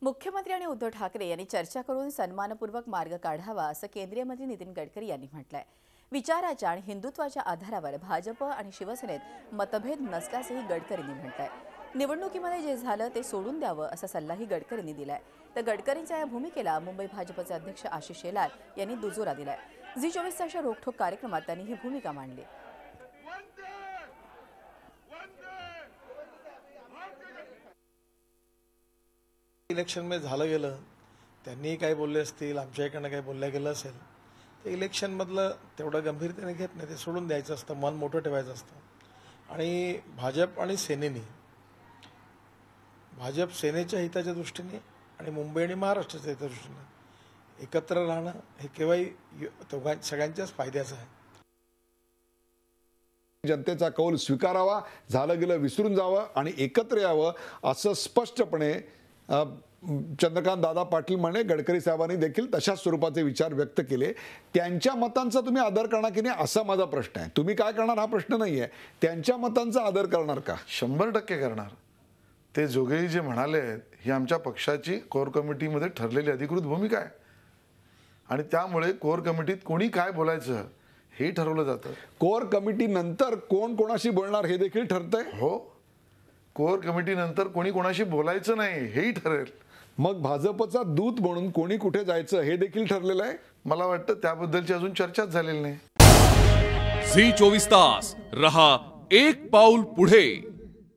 मुख्यमंत्री आणि उद्धव ठाकरे यांनी चर्चा करून सन्मानपूर्वक मार्ग काढावा असं केंद्रीय मंत्री नितीन गडकरी यांनी म्हटलंय। विचाराच्या आणि हिंदुत्वाच्या आधारावर भाजप आणि शिवसेनेत मतभेद नसल्याचंही गडकरींनी म्हटलंय। निवडणुकीमध्ये जे झालं ते सोडून द्यावं असा सल्लाही गडकरींनी दिलाय। तर गडकरींच्या या भूमिकेला मुंबई भाजपचे अध्यक्ष आशिष शेलार यांनी दुजोरा दिलाय। झी24 तासच्या रोखठोक कार्यक्रमात त्यांनी ही भूमिका मांडली। इलेक्शन में झालं गेलं, त्यांनी काय बोलले असतील, आमच्या इकडनं काय बोलल्या गेलं असेल, ते इलेक्शन मधलं तेवढं गंभीरतेने घेत नाही, ते सोडून द्यायचं असतं, मन मोठं ठेवायचं असतं। आणि भाजप आणि सेनेने, भाजप सेनेच्या हिताच्या दृष्टीने आणि मुंबई आणि महाराष्ट्राच्या हिताच्या दृष्टीने एकत्र राहणं हे केवळ सगळ्यांच्याच फायद्याचं आहे। जनतेचा कौल स्वीकारावा, झालं गेलं विसरून जावं आणि एकत्र यावं असं स्पष्टपणे चंद्रकांत दादा पाटील म्हणे। गडकरी साहेबांनी देखील तशाच स्वरूपाचे विचार व्यक्त केले। त्यांच्या मतांचा तुम्ही आदर करणार की नाही असा माझा प्रश्न आहे। तुम्ही काय करणार हा प्रश्न नाहीये, त्यांच्या मतांचा आदर करणार का? 100% करणार। ते जोगेही जे म्हणाले ही आमच्या पक्षाची कोर कमिटीमध्ये ठरलेली अधिकृत भूमिका आहे आणि त्यामुळे कोर कमिटीत कोणी काय बोलायचं हे ठरवलं जातं। कोर कमिटी नंतर कोण कोणाशी बोलणार हे देखील ठरतंय। हो, कोर कमिटी नंतर कोणी कोणाशी बोलायचं नाही हेही ठरेल। मग भाजपचा दूत म्हणून कोणी कुठे जायचं हे देखील ठरलेलं आहे। मला वाटतं त्याबद्दलची अजून चर्चाच झालेली नाही। झी 24 तास रहा एक पाऊल पुढे।